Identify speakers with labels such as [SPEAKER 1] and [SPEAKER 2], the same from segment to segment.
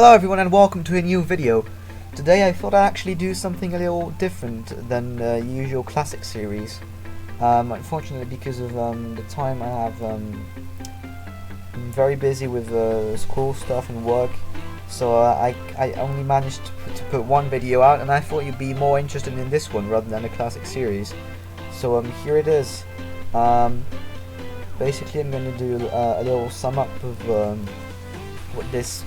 [SPEAKER 1] Hello everyone and welcome to a new video. Today I thought I'd actually do something a little different than the usual classic series. Unfortunately, because of the time I have, I'm very busy with school stuff and work, so I only managed to put one video out, and I thought you'd be more interested in this one rather than the classic series. So here it is. Basically I'm going to do a little sum up of what this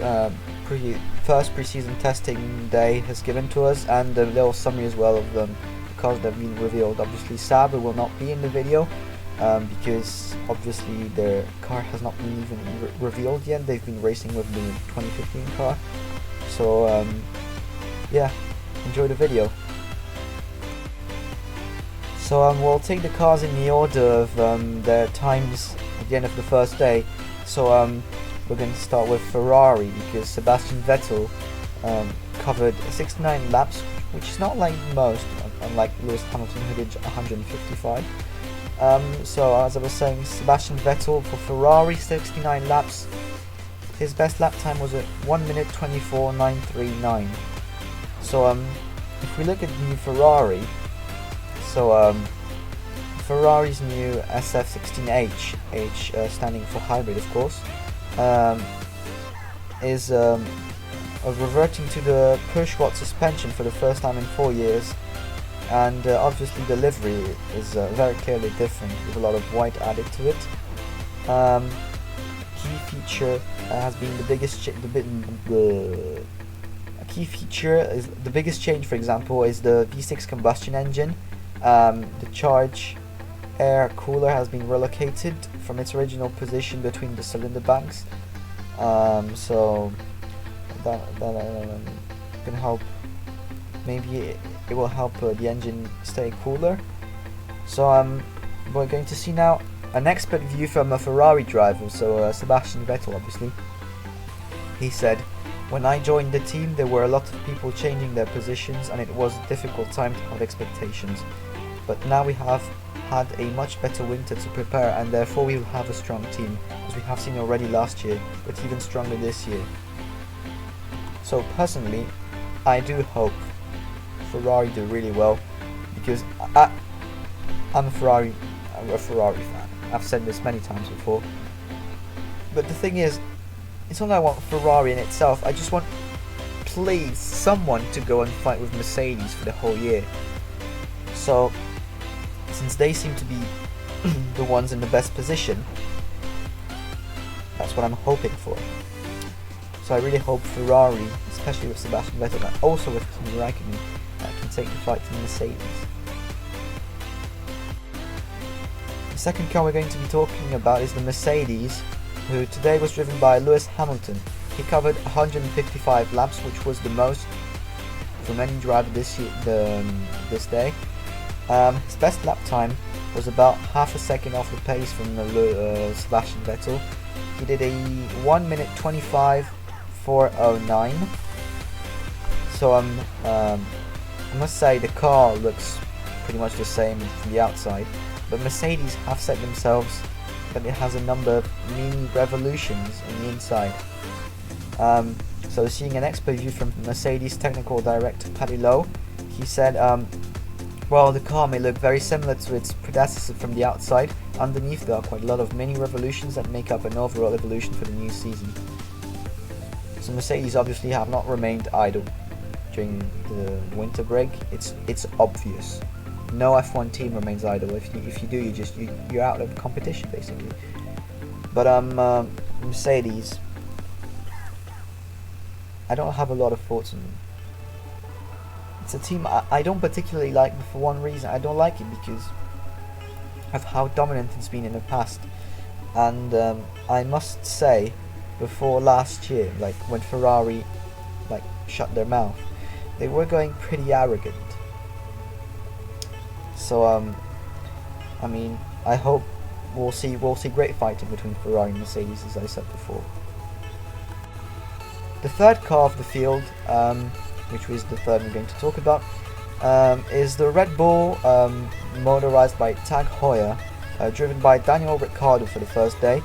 [SPEAKER 1] first pre-season testing day has given to us, and a little summary as well of the cars that have been revealed. Obviously Saber will not be in the video because obviously their car has not been even revealed yet. They've been racing with the 2015 car, so yeah, enjoy the video. So we'll take the cars in the order of their times at the end of the first day. So we're going to start with Ferrari, because Sebastian Vettel covered 69 laps, which is not like most, unlike Lewis Hamilton who did 155. So as I was saying, Sebastian Vettel for Ferrari, 69 laps. His best lap time was at 1 minute 24.939. So if we look at the new Ferrari, so Ferrari's new SF16H, H standing for hybrid of course, is reverting to the push rod suspension for the first time in 4 years, and obviously the livery is very clearly different with a lot of white added to it. Key feature has been the biggest the biggest change, for example, is the V6 combustion engine. The charge air cooler has been relocated from its original position between the cylinder banks, so that can help. Maybe it will help the engine stay cooler. So we're going to see now an expert view from a Ferrari driver, so Sebastian Vettel obviously. He said, "When I joined the team there were a lot of people changing their positions and it was a difficult time to have expectations. But now we have had a much better winter to prepare, and therefore we will have a strong team, as we have seen already last year, but even stronger this year." So personally, I do hope Ferrari do really well, because I'm a Ferrari fan. I've said this many times before. But the thing is, it's not that I want Ferrari in itself, I just want, please, someone to go and fight with Mercedes for the whole year. So since they seem to be the ones in the best position, that's what I'm hoping for. So I really hope Ferrari, especially with Sebastian Vettel, but also with Kimi Räikkönen, can take the fight to Mercedes. The second car we're going to be talking about is the Mercedes, who today was driven by Lewis Hamilton. He covered 155 laps, which was the most from any driver this day. His best lap time was about half a second off the pace from Sebastian Vettel. He did a 1 minute 25.409. So I must say the car looks pretty much the same from the outside, but Mercedes have said themselves that it has a number of mini revolutions on the inside. So seeing an expert view from Mercedes technical director Paddy Lowe, he said, while the car may look very similar to its predecessor from the outside, underneath there are quite a lot of mini revolutions that make up an overall evolution for the new season. So Mercedes obviously have not remained idle during the winter break. It's obvious. No F1 team remains idle. If you do, you're out of competition basically. But Mercedes, I don't have a lot of thoughts on them. It's a team I don't particularly like, but for one reason. I don't like it because of how dominant it's been in the past. And I must say, before last year, like when Ferrari shut their mouth, they were going pretty arrogant. So I mean, I hope we'll see great fighting between Ferrari and Mercedes, as I said before. The third car of the field, which was the third we're going to talk about, is the Red Bull motorized by Tag Heuer, driven by Daniel Ricciardo for the first day.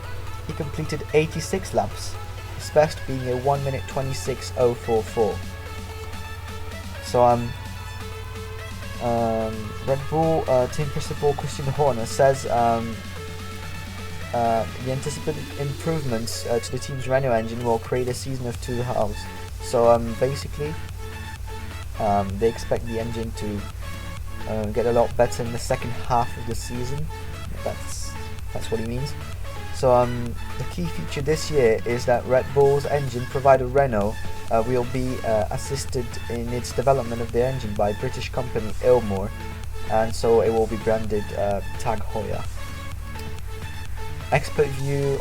[SPEAKER 1] He completed 86 laps. his best being a 1 minute 26.044. So Red Bull team principal Christian Horner says the anticipated improvements to the team's Renault engine will create a season of two halves. So basically, they expect the engine to get a lot better in the second half of the season. That's what he means. So the key feature this year is that Red Bull's engine provider Renault will be assisted in its development of their engine by British company Ilmor, and so it will be branded Tag Heuer. Expert view,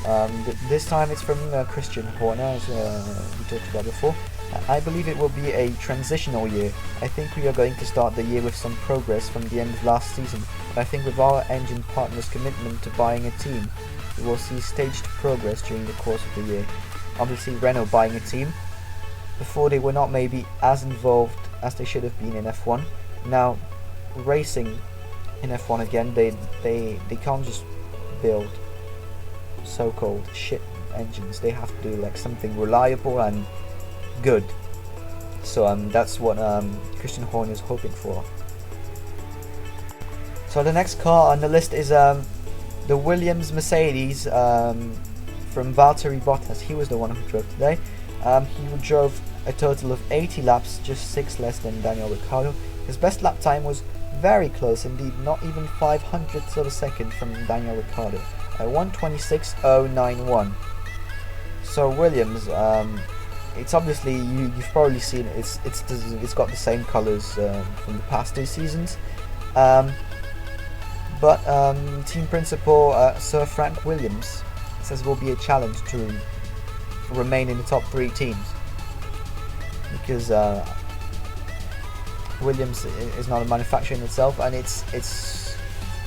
[SPEAKER 1] this time it's from Christian Horner, as we talked about before. I believe it will be a transitional year. I think we are going to start the year with some progress from the end of last season, but I think with our engine partner's commitment to buying a team, we will see staged progress during the course of the year. Obviously Renault buying a team, before they were not maybe as involved as they should have been in F1. Now racing in F1 again, they can't just build so-called shit engines. They have to do like something reliable and good. So that's what Christian Horner is hoping for. So the next car on the list is the Williams Mercedes from Valtteri Bottas. He was the one who drove today. He drove a total of 80 laps, just 6 less than Daniel Ricciardo. His best lap time was very close indeed, not even 500ths of a second from Daniel Ricciardo, 1:26.091. So Williams, it's obviously you've probably seen it. It's got the same colours from the past 2 seasons, but team principal Sir Frank Williams says it will be a challenge to remain in the top 3 teams, because Williams is not a manufacturer in itself, and it's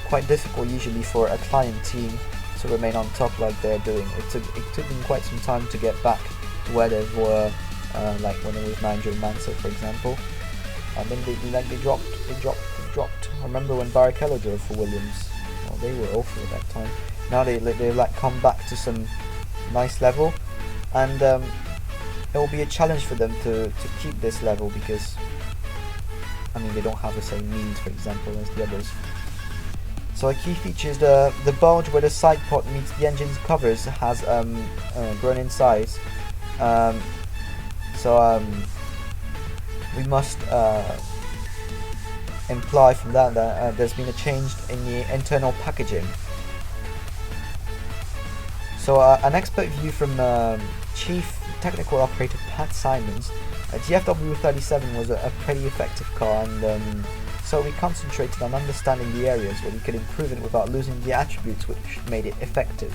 [SPEAKER 1] quite difficult usually for a client team to remain on top like they're doing. It took them quite some time to get back to where they were, like when it was Nigel Mansell, for example. And then they dropped. I remember when Barrichello drove for Williams. Well, they were awful at that time. Now they like come back to some nice level, and it will be a challenge for them to keep this level, because I mean they don't have the same means, for example, as the others. So a key feature is the bulge where the side pod meets the engine's covers has grown in size. We must imply from that there's been a change in the internal packaging. So an expert view from Chief Technical Operator Pat Simons, the FW37 was a pretty effective car, and so we concentrated on understanding the areas where we could improve it without losing the attributes which made it effective.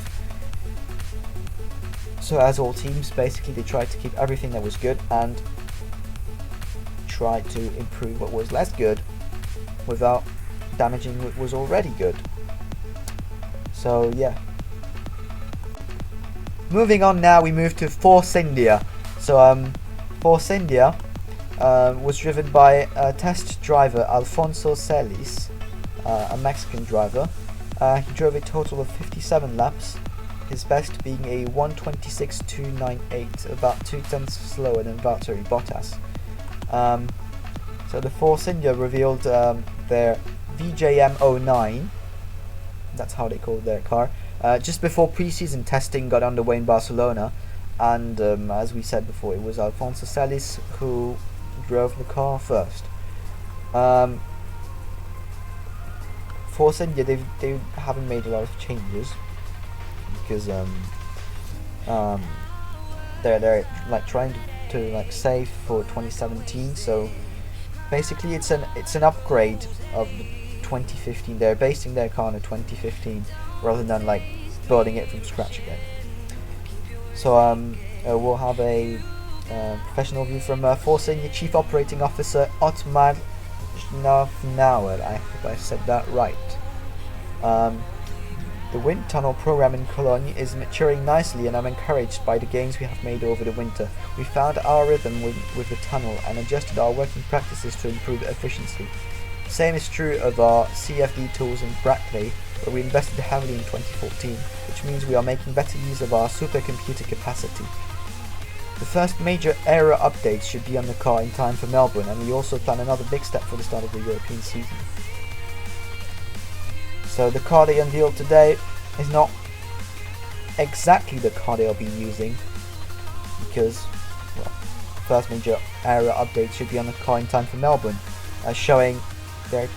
[SPEAKER 1] So as all teams, basically they tried to keep everything that was good and tried to improve what was less good without damaging what was already good. So yeah. Moving on now, we move to Force India. So Force India was driven by test driver Alfonso Celis, a Mexican driver. He drove a total of 57 laps, his best being a 1:26.298, about 2 tenths slower than Valtteri Bottas. So the Force India revealed their VJM09, that's how they called their car, just before pre-season testing got underway in Barcelona, and as we said before, it was Alfonso Celis who drove the car first. Force India, they haven't made a lot of changes, because they're like trying to like save for 2017. So basically it's an upgrade of 2015. They're basing their car on a 2015 rather than like building it from scratch again. So we'll have a professional view from Force India Chief Operating Officer Otmar Schnauer. I hope I said that right. The wind tunnel program in Cologne is maturing nicely, and I'm encouraged by the gains we have made over the winter. We found our rhythm with the tunnel and adjusted our working practices to improve efficiency. The same is true of our CFD tools in Brackley, where we invested heavily in 2014, which means we are making better use of our supercomputer capacity. The first major aero updates should be on the car in time for Melbourne, and we also plan another big step for the start of the European season. So the car they unveiled today is not exactly the car they'll be using, because well, first major aero update should be on the car in time for Melbourne, showing their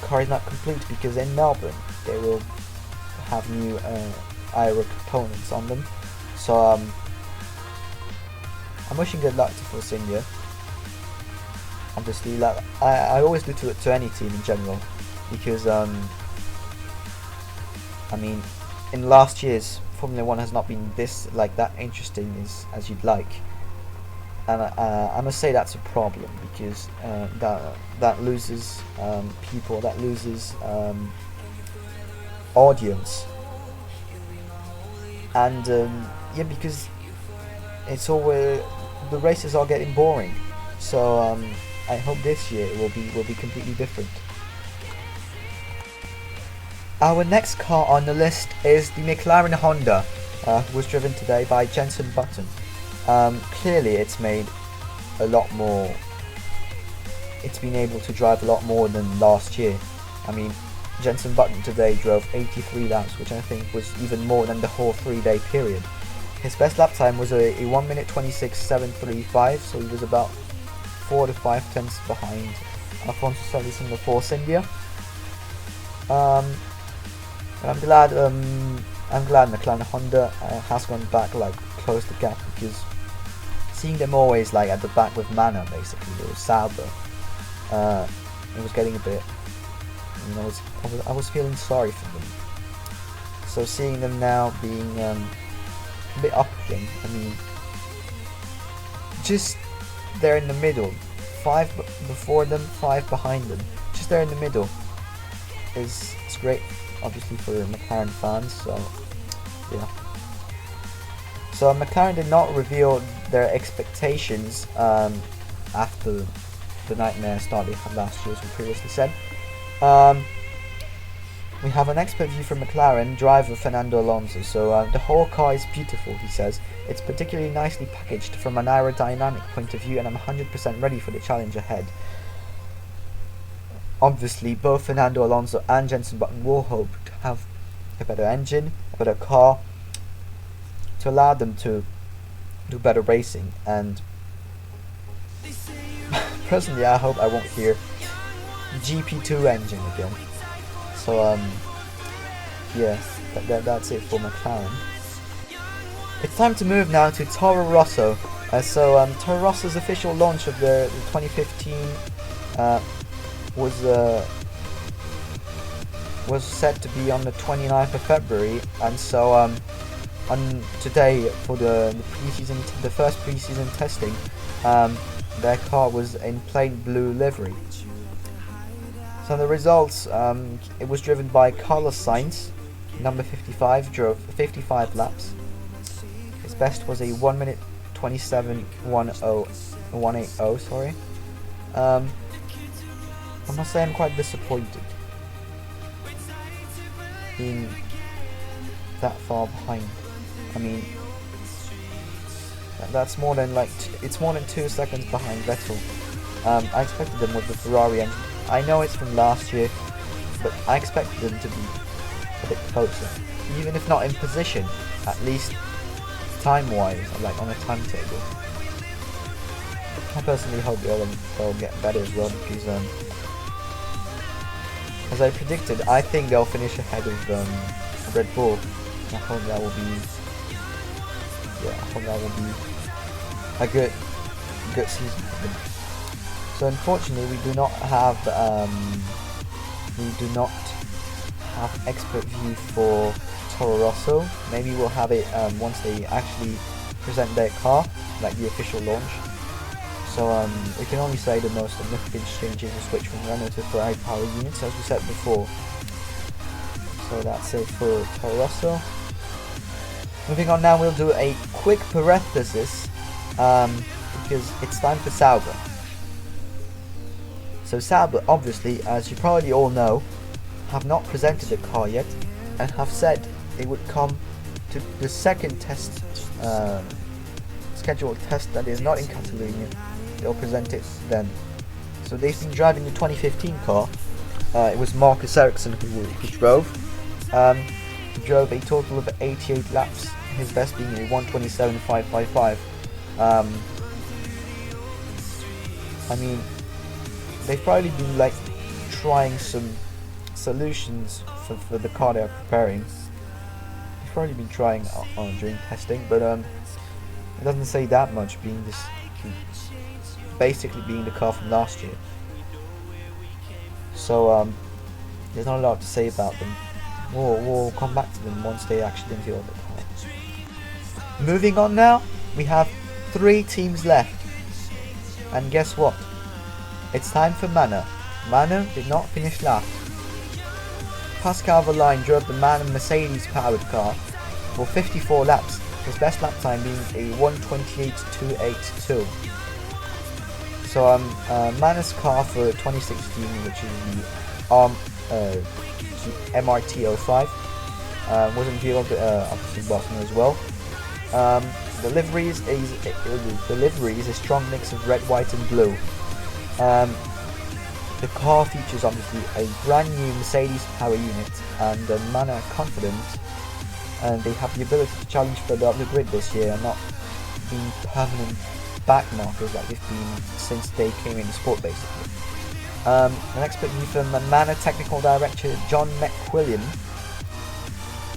[SPEAKER 1] car is not complete because in Melbourne they will have new aero components on them. So I'm wishing good luck to Force India. Obviously, like I always do to any team in general, because I mean, in last year's Formula 1 has not been this that interesting as you'd like, and I must say that's a problem, because that loses people, that loses audience, and yeah, because it's always the races are getting boring. So I hope this year will be completely different. Our next car on the list is the McLaren Honda, who was driven today by Jenson Button. Clearly it's made a lot more, it's been able to drive a lot more than last year. I mean, Jenson Button today drove 83 laps, which I think was even more than the whole 3-day period. His best lap time was a 1 minute 26.735, so he was about 4 to 5 tenths behind Alfonso Celis in the Force India. I'm glad McLaren Honda has gone back, closed the gap, because seeing them always at the back with Manor basically, or Sauber, it was getting a bit, I was feeling sorry for them. So seeing them now being a bit upping, I mean, just there in the middle, 5 before them, 5 behind them, just there in the middle is great, obviously, for McLaren fans. So yeah, so McLaren did not reveal their expectations after the nightmare start they had last year, as we previously said. We have an expert view from McLaren driver Fernando Alonso. So the whole car is beautiful, he says. It's particularly nicely packaged from an aerodynamic point of view, and I'm 100% ready for the challenge ahead. Obviously, both Fernando Alonso and Jenson Button will hope to have a better engine, a better car, to allow them to do better racing. And personally, I hope I won't hear GP2 engine again. So yeah, that's it for McLaren. It's time to move now to Toro Rosso. Toro Rosso's official launch of the 2015 was set to be on the 29th of February, and so on today for the first pre-season testing, their car was in plain blue livery. So the results, it was driven by Carlos Sainz, number 55, drove 55 laps. His best was a 1 minute 27.180, sorry. I must say I'm quite disappointed being that far behind. I mean, that's more than it's more than 2 seconds behind Vettel. I expected them with the Ferrari engine. I know it's from last year, but I expected them to be a bit closer, even if not in position, at least time-wise, on a timetable. I personally hope they'll get better as well, because as I predicted, I think they'll finish ahead of Red Bull. I hope that will be, a good season for them. So unfortunately, we do not have expert view for Toro Rosso. Maybe we'll have it once they actually present their car, the official launch. So we can only say the most significant change is a switch from Renault to Ferrari power units, as we said before. So that's it for Toro Rosso. Moving on now, we'll do a quick parenthesis because it's time for Sauber. So Sauber, obviously, as you probably all know, have not presented the car yet, and have said it would come to the second test scheduled test that is not in Catalonia, they'll present it then. So they've been driving the 2015 car. It was Marcus Ericsson who drove. He drove a total of 88 laps, his best being a 1:27.555. I mean, they've probably been like trying some solutions for the car they're preparing. They've probably been trying during testing, but it doesn't say that much, being this basically being the car from last year. So there's not a lot to say about them. We'll come back to them once they actually unveil the car. Moving on now, we have 3 teams left. And guess what? It's time for Manor. Manor did not finish last. Pascal Wehrlein drove the Manor Mercedes powered car for 54 laps, his best lap time being a 1:28.282. So Manor's car for 2016, which is the MRT05, was unveiled obviously in Barcelona as well. The livery is a strong mix of red, white and blue. The car features obviously a brand new Mercedes power unit, and Manor are confident and they have the ability to challenge further up the grid this year and not being permanent backmarkers like they've been since they came in the sport basically. The next bit from Manor Technical Director John McQuillan.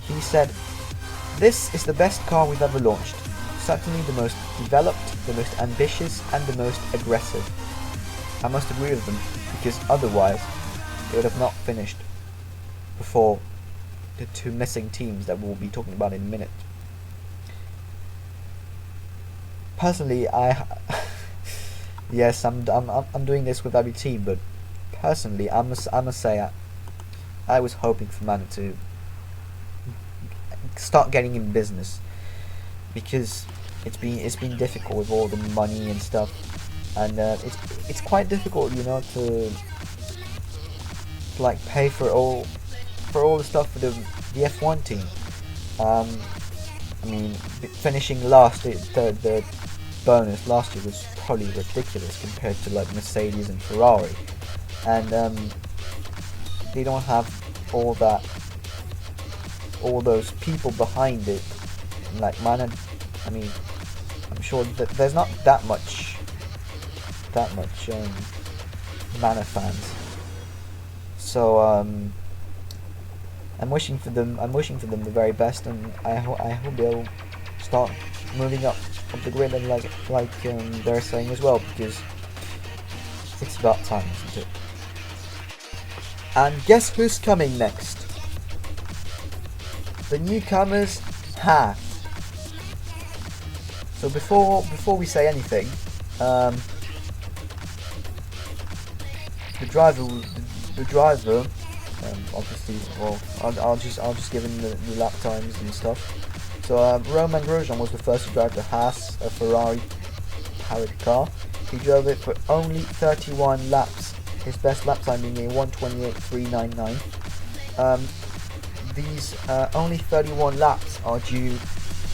[SPEAKER 1] He said, "This is the best car we've ever launched. Certainly the most developed, the most ambitious and the most aggressive." I must agree with them, because otherwise they would have not finished before the 2 missing teams that we'll be talking about in a minute. Personally, yes, I'm doing this with every team, but personally, I must say I was hoping for Manor to start getting in business, because it's been difficult with all the money and stuff, and it's quite difficult, you know, to like pay for all the stuff for the F1 team. I mean, finishing last, the bonus last year was probably ridiculous compared to like Mercedes and Ferrari, and they don't have all those people behind it like Manor. I mean, I'm sure that there's not that much Manor fans, so I'm wishing for them the very best, and I hope they'll start moving up the grid, and like they're saying as well, because it's about time, isn't it? And guess who's coming next? The newcomers, Haas. So before we say anything, the driver, obviously, well, I'll just give him the lap times and stuff. So Romain Grosjean was the first to drive the Haas, a Ferrari powered car. He drove it for only 31 laps, his best lap time being a 1:28.399. These only 31 laps are due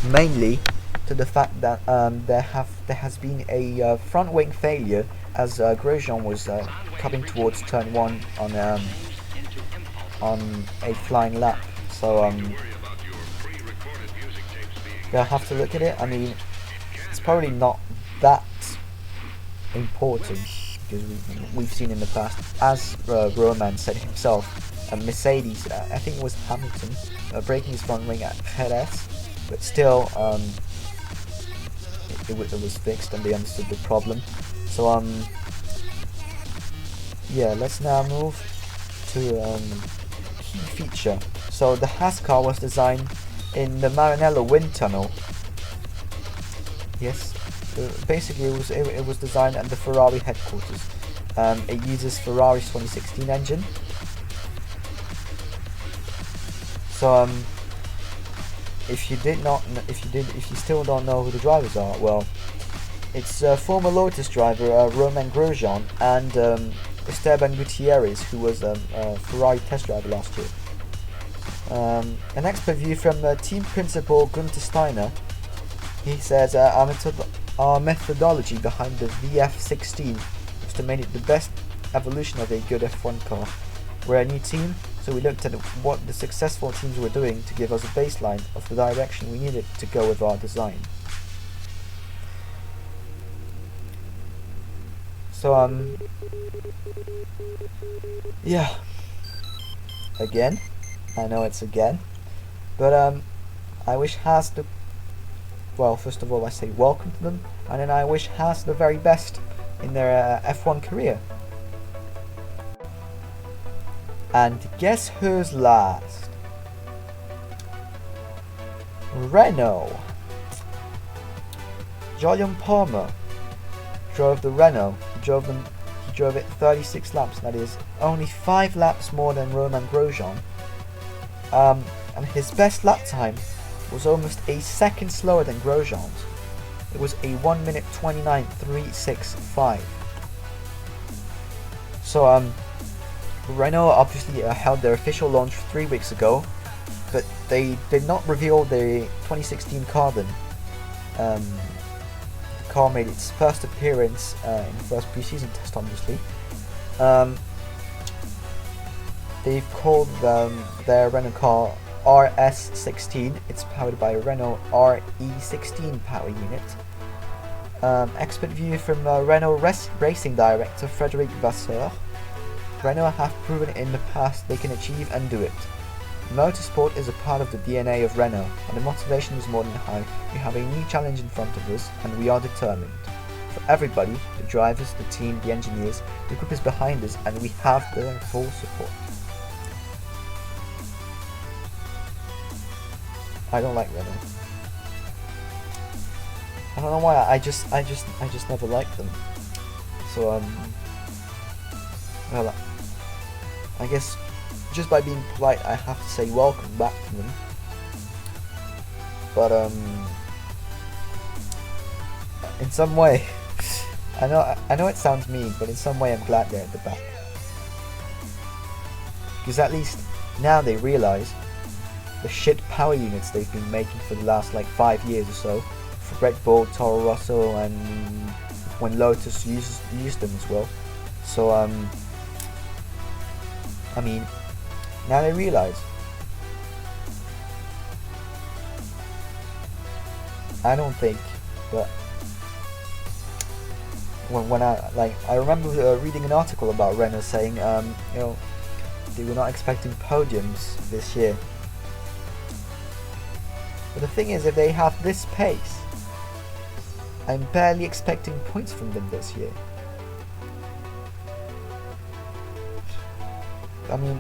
[SPEAKER 1] mainly to the fact that there has been a front wing failure as Grosjean was coming towards turn 1 on a flying lap. So they'll have to look at it. I mean, it's probably not that important, because we've seen in the past, as Roman said himself, Mercedes, I think it was Hamilton, breaking his front wing at Jerez, but still it was fixed and they understood the problem. So yeah, let's now move to key feature. So the Haas car was designed in the Maranello wind tunnel. Yes, basically it was designed at the Ferrari headquarters. It uses Ferrari's 2016 engine. So if you still don't know who the drivers are, well, it's former Lotus driver Romain Grosjean and Esteban Gutierrez, who was a Ferrari test driver last year. An expert view from team principal Gunther Steiner. He says, Our methodology behind the VF16 was to make it the best evolution of a good F1 car. We're a new team, so we looked at what the successful teams were doing to give us a baseline of the direction we needed to go with our design. So yeah, again, I know it's again, but I wish Haas the, well, first of all I say welcome to them, and then I wish Haas the very best in their F1 career. And guess who's last? Renault. Jolyon Palmer drove the Renault. He drove it 36 laps. That is only 5 laps more than Romain Grosjean. And his best lap time was almost a second slower than Grosjean's. It was a 1 minute 29.365. So Renault obviously held their official launch 3 weeks ago, but they did not reveal the 2016 Carbon. The car made its first appearance in the first pre-season test, obviously. They've called their Renault car RS16. It's powered by a Renault RE16 power unit. Expert view from Renault Racing Director Frédéric Vasseur. Renault have proven in the past they can achieve and do it. Motorsport is a part of the DNA of Renault, and the motivation is more than high. We have a new challenge in front of us, and we are determined. For everybody, the drivers, the team, the engineers, the group is behind us, and we have their full support. I don't like Renault. I don't know why. I just never liked them. So well, I guess just by being polite, I have to say welcome back to them. But in some way, I know it sounds mean, but in some way I'm glad they're at the back, because at least now they realise the shit power units they've been making for the last like 5 years or so, for Red Bull, Toro Rosso, and when Lotus used them as well. So I mean, now they realise. I don't think that when I remember reading an article about Renault saying you know, they were not expecting podiums this year. But the thing is, if they have this pace, I'm barely expecting points from them this year. I mean,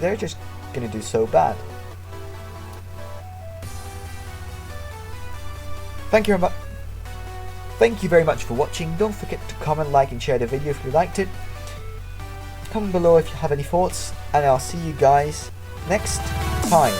[SPEAKER 1] they're just gonna do so bad. Thank you very much for watching. Don't forget to comment, like and share the video if you liked it. Comment below if you have any thoughts, and I'll see you guys next time.